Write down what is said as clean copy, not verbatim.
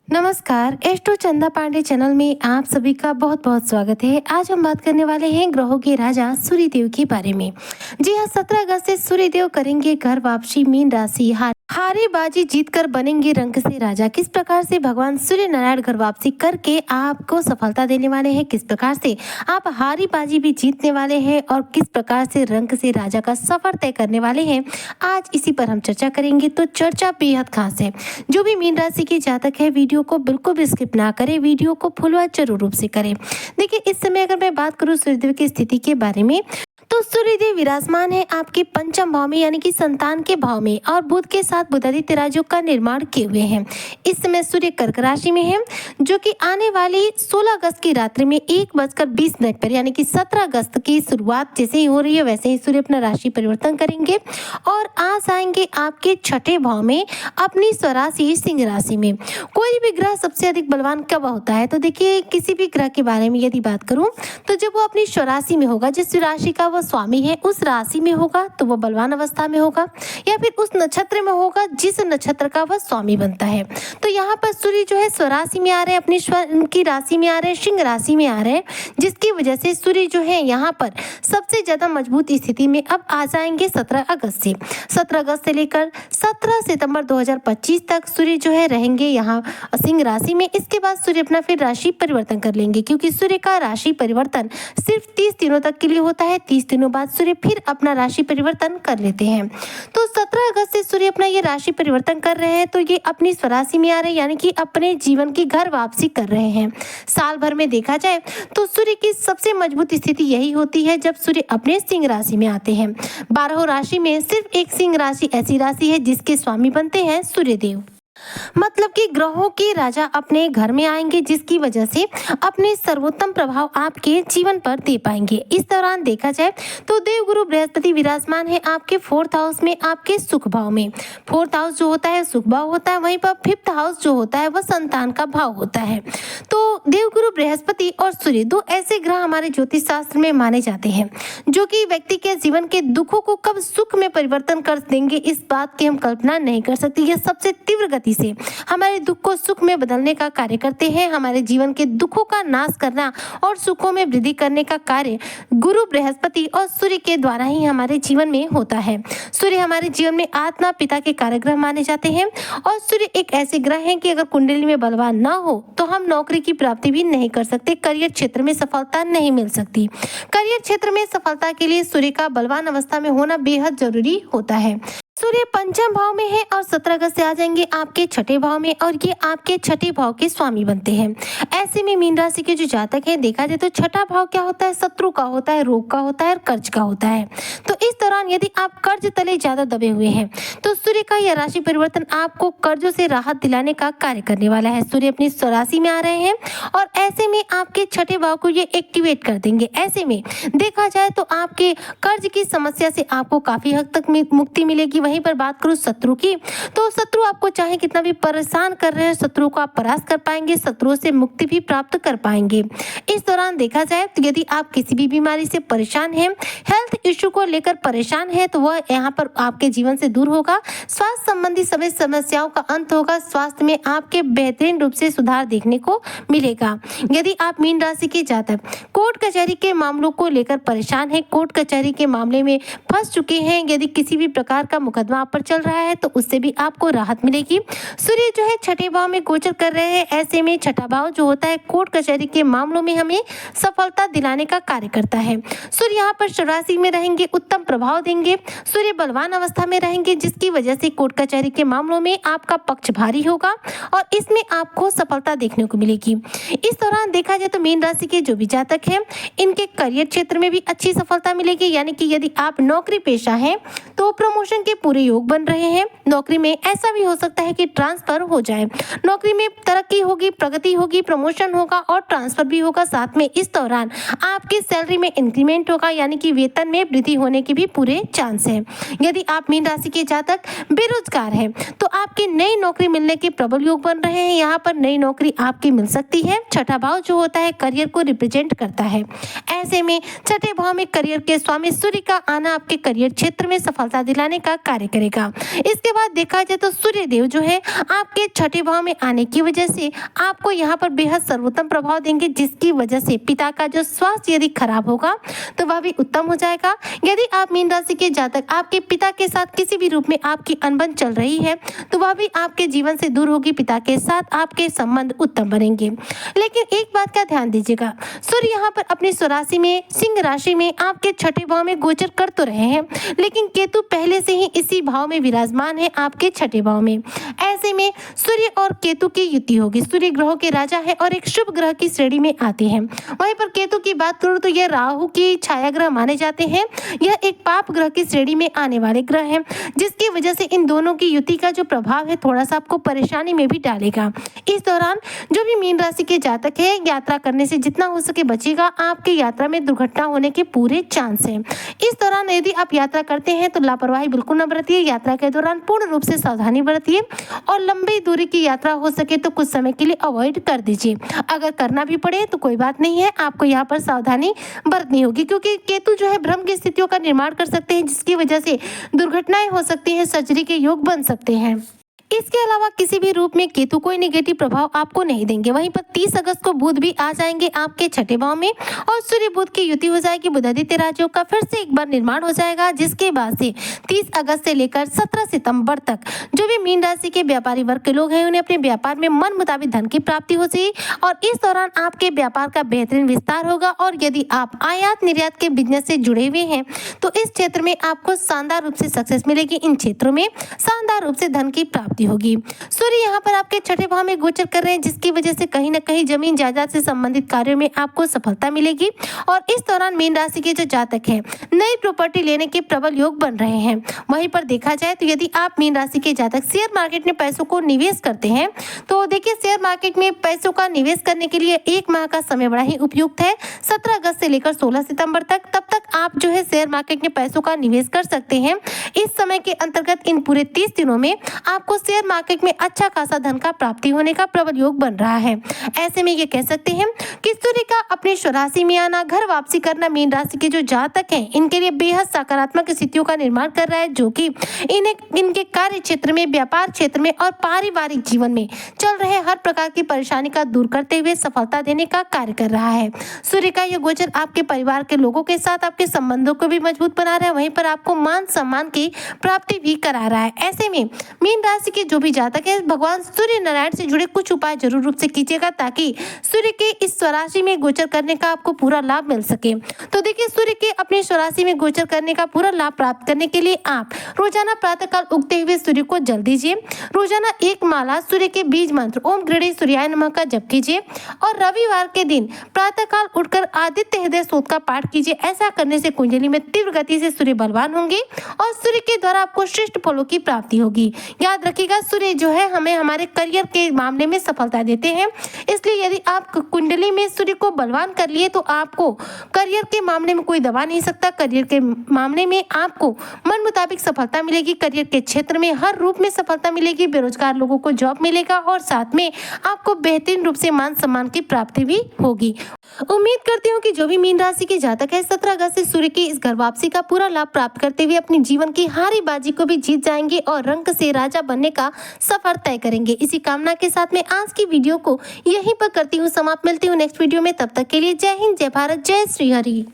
नमस्कार, एस्ट्रो चंदा पांडे चैनल में आप सभी का बहुत बहुत स्वागत है। आज हम बात करने वाले हैं ग्रहों के राजा सूर्यदेव के बारे में। जी हाँ, 17 अगस्त से सूर्यदेव करेंगे घर वापसी। मीन राशि हारी बाजी जीतकर बनेंगे रंग से राजा। किस प्रकार से भगवान सूर्य नारायण घर वापसी करके आपको सफलता देने वाले हैं, किस प्रकार से आप हारी बाजी भी जीतने वाले हैं और किस प्रकार से रंग से राजा का सफर तय करने वाले हैं, आज इसी पर हम चर्चा करेंगे। तो चर्चा बेहद खास है। जो भी मीन राशि के जातक है, वीडियो को बिल्कुल भी स्किप ना करें, वीडियो को फुल वॉच जरूर रूप से करें। देखिए, इस समय अगर मैं बात करूं सूर्यदेव की स्थिति के बारे में, तो सूर्यदेव विराजमान है आपके पंचम भाव में, यानी कि संतान के भाव में, और बुध के साथ बुधादित्य राजयोग का निर्माण किए हुए हैं। इस समय सूर्य कर्क राशि में है, जो कि आने वाली 16 अगस्त की रात्रि में 1:20 पर, यानी कि 17 अगस्त की शुरुआत जैसे ही हो रही है वैसे ही सूर्य अपना राशि परिवर्तन करेंगे और आ जाएंगे आपके छठे भाव में, अपनी स्वराशि सिंह राशि में। कोई भी ग्रह सबसे अधिक बलवान कब होता है? तो देखिए, किसी भी ग्रह के बारे में यदि बात करूं तो जब वो अपनी स्वराशि में होगा, जिस राशि का स्वामी है उस राशि में होगा तो वह बलवान अवस्था में होगा, या फिर उस नक्षत्र में होगा जिस नक्षत्र का वह स्वामी बनता है। तो यहाँ पर सूर्य जो है स्वराशि में आ रहे हैं, अपनी की राशि में आ रहे हैं, सिंह राशि में आ रहे हैं, जिसकी वजह से सूर्य जो है यहाँ पर सबसे ज्यादा मजबूत स्थिति में अब आ जाएंगे 17 अगस्त से। 17 अगस्त से लेकर 17 सितंबर 2025 तक सूर्य जो है रहेंगे यहाँ सिंह राशि में। इसके बाद सूर्य अपना फिर राशि परिवर्तन कर लेंगे, क्योंकि सूर्य का राशि परिवर्तन सिर्फ 30 दिनों तक के लिए होता है। 30 दिनों बाद सूर्य फिर अपना राशि परिवर्तन कर लेते हैं। तो 17 अगस्त से सूर्य अपना ये राशि परिवर्तन कर रहे हैं, तो ये अपनी स्वराशि में आ रहे हैं, यानी कि अपने जीवन की घर वापसी कर रहे हैं। साल भर में देखा जाए तो सूर्य की सबसे मजबूत स्थिति यही होती है जब सूर्य अपने सिंह राशि में आते हैं। 12 राशि में सिर्फ एक सिंह राशि ऐसी राशि है जिसके स्वामी बनते हैं सूर्यदेव। मतलब कि ग्रहों के राजा अपने घर में आएंगे, जिसकी वजह से अपने सर्वोत्तम प्रभाव आपके जीवन पर दे पाएंगे। इस दौरान देखा जाए तो देवगुरु बृहस्पति विराजमान है आपके 4th हाउस में, आपके सुख भाव में। 4th हाउस जो होता है सुख भाव होता है, वहीं पर 5th हाउस जो होता है वह संतान का भाव होता है। तो देवगुरु बृहस्पति और सूर्य दो ऐसे ग्रह हमारे ज्योतिष शास्त्र में माने जाते हैं जो कि व्यक्ति के जीवन के दुखों को कब सुख में परिवर्तन कर देंगे, इस बात की हम कल्पना नहीं कर सकते। यह सबसे तीव्र गति से हमारे दुख को सुख में बदलने का कार्य करते हैं। हमारे जीवन के दुखों का नाश करना और सुखों में वृद्धि करने का कार्य गुरु बृहस्पति और सूर्य के द्वारा ही हमारे जीवन में होता है। सूर्य हमारे जीवन में आत्मा पिता के कारक माने जाते हैं, और सूर्य एक ऐसे ग्रह हैं कि अगर कुंडली में बलवान ना हो तो हम नौकरी की प्राप्ति भी नहीं कर सकते, करियर क्षेत्र में सफलता नहीं मिल सकती। करियर क्षेत्र में सफलता के लिए सूर्य का बलवान अवस्था में होना बेहद जरूरी होता है। सूर्य पंचम भाव में है और 17 अगस्त से आ जाएंगे आपके छठे भाव में, और ये आपके छठे भाव के स्वामी बनते हैं। ऐसे में मीन राशि के जो जातक है, देखा जाए तो छठा भाव क्या होता है? शत्रु का होता है, रोग का होता है और कर्ज का होता है। तो इस दौरान यदि आप कर्ज तले ज्यादा दबे हुए हैं तो सूर्य का यह राशि परिवर्तन आपको कर्जों से राहत दिलाने का कार्य करने वाला है। सूर्य अपनी स्वराशि में आ रहे हैं और ऐसे में आपके छठे भाव को ये एक्टिवेट कर देंगे। ऐसे में देखा जाए तो आपके कर्ज की समस्या से आपको काफी हद तक मुक्ति मिलेगी। वहीं पर बात करूं शत्रु की, तो शत्रु आपको चाहे कितना भी परेशान कर रहे हैं, शत्रु को आप परास्त कर पाएंगे, शत्रुओं से मुक्ति भी प्राप्त कर पाएंगे। इस दौरान देखा जाए तो यदि आप किसी भी बीमारी से परेशान हैं, हेल्थ इश्यू को लेकर परेशान हैं, तो वह यहाँ पर आपके जीवन से दूर होगा। स्वास्थ्य संबंधी सभी समस्याओं का अंत होगा। स्वास्थ्य में आपके बेहतरीन रूप से सुधार देखने को मिलेगा। यदि आप मीन राशि के जातक कोर्ट कचहरी के मामलों को लेकर परेशान हैं, कोर्ट कचहरी के मामले में फंस चुके हैं, यदि किसी भी प्रकार का मुकदमा आप पर चल रहा है तो उससे भी आपको राहत मिलेगी। सूर्य जो है छठे भाव में गोचर कर रहे हैं। ऐसे में छठा भाव जो होता है कोर्ट कचहरी के मामलों में हमें सफलता दिलाने का कार्य करता है। सूर्य यहाँ पर राशि में रहेंगे, उत्तम प्रभाव देंगे। सूर्य बलवान अवस्था में रहेंगे, जिसकी वजह से कोर्ट कचहरी के मामलों में आपका पक्ष भारी होगा और इसमें आपको सफलता देखने को मिलेगी। इस दौरान देखा जाए तो मीन राशि के जो भी जातक हैं, इनके करियर क्षेत्र में भी अच्छी सफलता मिलेगी। यानी कि यदि आप नौकरी पेशा हैं तो प्रमोशन के पूरे योग बन रहे हैं। नौकरी में ऐसा भी हो सकता है कि ट्रांसफर हो जाए, नौकरी में तरक्की होगी, प्रगति होगी, प्रमोशन होगा और ट्रांसफर भी होगा। साथ में इस दौरान आपकी सैलरी में इंक्रीमेंट होगा, यानी कि वेतन में वृद्धि होने के भी पूरे चांस है। यदि आप मीन राशि के जातक बेरोजगार हैं तो आपकी नई नौकरी मिलने के प्रबल योग बन रहे हैं। यहाँ पर नई नौकरी आपकी मिल सकती है। छठा भाव जो होता है करियर को रिप्रेजेंट करता है। ऐसे में छठे भाव में करियर के स्वामी सूर्य का आना आपके करियर क्षेत्र में सफलता दिलाने का कार्य कार्य करेगा। इसके बाद देखा जाए तो सूर्य देव जो है आपके छठे भाव में आने की वजह से आपको यहाँ पर बेहद सर्वोत्तम प्रभाव देंगे, जिसकी वजह से पिता का जो स्वास्थ्य यदि खराब होगा तो वह भी उत्तम हो जाएगा। यदि आप मीन राशि के जातक आपके पिता के साथ किसी भी रूप में आपकी अनबन चल रही है तो वह भी आपके जीवन से दूर होगी, पिता के साथ आपके संबंध उत्तम बनेंगे। लेकिन एक बात का ध्यान दीजिएगा, सूर्य यहाँ पर अपनी स्वराशि में सिंह राशि में आपके छठे भाव में गोचर कर तो रहे हैं, लेकिन केतु पहले से ही इसी भाव में विराजमान है आपके छठे भाव में। ऐसे में सूर्य और केतु की युति होगी। सूर्य ग्रहों के राजा है और एक शुभ ग्रह की श्रेणी में आते हैं। वहीं पर केतु की बात करूं तो यह राहु की छाया ग्रह माने जाते हैं। यह एक पाप ग्रह की श्रेणी में आने वाले ग्रह हैं, जिसकी वजह से इन दोनों की युति का जो प्रभाव है थोड़ा सा आपको परेशानी में भी डालेगा। इस दौरान जो भी मीन राशि के जातक है यात्रा करने से जितना हो सके बचेगा। आपकी यात्रा में दुर्घटना होने के पूरे चांस हैं। इस दौरान यदि आप यात्रा करते हैं तो लापरवाही बिल्कुल न बरतिए। यात्रा के दौरान पूर्ण रूप से सावधानी बरतिए और लंबी दूरी की यात्रा हो सके तो कुछ समय के लिए अवॉइड कर दीजिए। अगर करना भी पड़े तो कोई बात नहीं है, आपको यहाँ पर सावधानी बरतनी होगी, क्योंकि केतु जो है भ्रम की स्थितियों का निर्माण कर सकते हैं, जिसकी वजह से दुर्घटनाएं हो सकती हैं, सर्जरी के योग बन सकते हैं। इसके अलावा किसी भी रूप में केतु कोई नेगेटिव प्रभाव आपको नहीं देंगे। वहीं पर 30 अगस्त को बुध भी आ जाएंगे आपके छठे भाव में और सूर्य बुध की युति हो जाएगी। बुधादित्य राजयोग का फिर से एक बार निर्माण हो जाएगा, जिसके बाद से 30 अगस्त से लेकर 17 सितंबर तक जो भी मीन राशि के व्यापारी वर्ग के लोग हैं उन्हें अपने व्यापार में मन मुताबिक धन की प्राप्ति हो जाएगी और इस दौरान आपके व्यापार का बेहतरीन विस्तार होगा। और यदि आप आयात निर्यात के बिजनेस से जुड़े हुए हैं तो इस क्षेत्र में आपको शानदार रूप से सक्सेस मिलेगी। इन क्षेत्रों में शानदार रूप से धन की प्राप्ति होगी। सूर्य यहाँ पर आपके छठे भाव में गोचर कर रहे हैं, जिसकी वजह से कहीं न कहीं जमीन जायदाद से संबंधित कार्यों में आपको सफलता मिलेगी। और इस दौरान मीन राशि के जो जातक हैं नई प्रॉपर्टी लेने के प्रबल योग बन रहे हैं। वहीं पर देखा जाए तो यदि आप मीन राशि के जातक शेयर मार्केट में पैसों को निवेश करते हैं तो देखिए शेयर मार्केट में पैसों का निवेश करने के लिए एक माह का समय बड़ा ही उपयुक्त है, 17 अगस्त से लेकर 16 सितंबर तक। तब तक आप जो है शेयर मार्केट में पैसों का निवेश कर सकते हैं। इस समय के अंतर्गत इन पूरे 30 दिनों में आपको शेयर मार्केट में अच्छा खासा धन का प्राप्ति होने का प्रबल योग बन रहा है। ऐसे में ये कह सकते हैं कि सूर्य का अपनी स्वराशि में आना, घर वापसी करना मीन राशि के जो जातक हैं इनके लिए बेहद सकारात्मक स्थितियों का निर्माण कर रहा है, जो कि इन्हें इनके कार्य क्षेत्र में, व्यापार क्षेत्र में और पारिवारिक जीवन में चल रहे हर प्रकार की परेशानी का दूर करते हुए सफलता देने का कार्य कर रहा है। सूर्य का यह गोचर आपके परिवार के लोगों के साथ आपके संबंधों को भी मजबूत बना रहा है, वहीं पर आपको मान सम्मान की प्राप्ति भी करा रहा है। ऐसे में मीन राशि के जो भी जातक है भगवान सूर्य नारायण से जुड़े कुछ उपाय जरूर रूप से कीजिएगा, ताकि सूर्य के इस स्वराशि में गोचर करने का आपको पूरा लाभ मिल सके। तो देखिए सूर्य के अपनी स्वराशि में गोचर करने का पूरा लाभ प्राप्त करने के लिए आप रोजाना प्रातःकाल उगते हुए सूर्य को जल दीजिए। रोजाना एक माला सूर्य के बीज मंत्र ओम गृणे सूर्याय नमः का जप कीजिए और रविवार के दिन प्रातःकाल उठकर आदित्य हृदय स्तोत्र का पाठ कीजिए। ऐसा करने से कुंडली में तीव्र गति से सूर्य बलवान होंगे और सूर्य के द्वारा आपको श्रेष्ठ फलों की प्राप्ति होगी। याद रखिएगा सूर्य जो है हमें हमारे करियर के मामले में सफलता देते हैं, इसलिए यदि आप कुंडली में सूर्य को बलवान कर लिए तो आपको करियर के मामले में कोई दबा नहीं सकता। करियर के मामले में आपको मन मुताबिक सफलता मिलेगी, करियर के क्षेत्र में हर रूप में सफलता मिलेगी, बेरोजगार लोगों को जॉब मिलेगा और साथ में आपको बेहतरीन रूप से मान सम्मान की प्राप्ति भी होगी। उम्मीद करती हूँ कि जो भी मीन राशि के जातक है 17 अगस्त से सूर्य की इस घर वापसी का पूरा लाभ प्राप्त करते हुए अपने जीवन की हारी बाजी को भी जीत जाएंगे और रंक से राजा बनने का सफर तय करेंगे। इसी कामना के साथ में आज की वीडियो को यहीं पर करती हूँ समाप्त। मिलती हूँ नेक्स्ट वीडियो में, तब तक के लिए जय हिंद, जय भारत, जय श्री हरि।